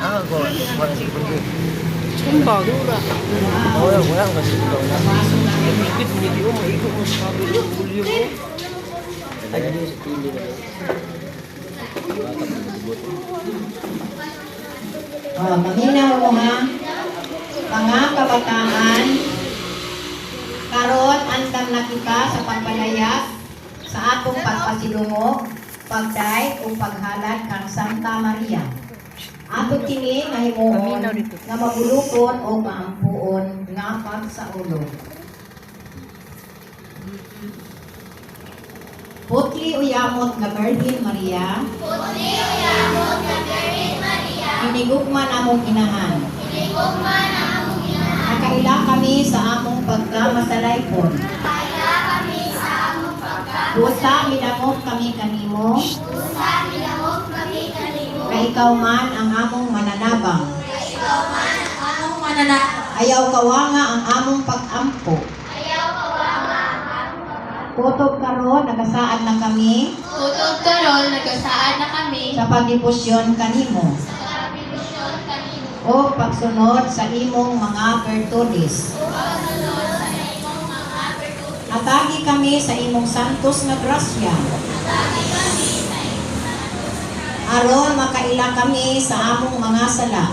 Ah, ko. Sumbag. Wala kasi ikaw na. Ikot mo, hindi mo maikot mo sa kabilo. Bulyo mo. Ay, hindi sa pili na. Maminaw mo ha. Mga kabataan, karon andam na kita sa pagpalayas sa atong pagpasilungog, pagday o paghalad kang Santa Maria. Ato kini nahimuon nga mabulukon o maampuon nga pag sa ulo. Putli uyamot nga Virgin Maria. Putli uyamot nga Virgin Maria. Hinigugma namong inahan. Hinigugma namong inahan. Nakaila kami sa among pagkamasalaypon. Nakaila kami sa among pagkamasalaypon. Busa minamok kami kanimo. Busa minamok kami kanimo. Kay ikaw man ang among mananabang. Kay ikaw man ang among mananabang. Ayaw kawanga ang among pag-ampo. Kutob karon nagasaad na kami. Kutob karon nagasaad na kami Sa pagdebosyon kanimo. sa pagdebosyon kanimo. O pagsunod sa imong mga virtudes. O pagsunod sa imong mga virtudes. Atagi kami sa imong santos nga grasya. Atagi kami sa imong santos nga grasya. Aron makaila kami sa among mga sala.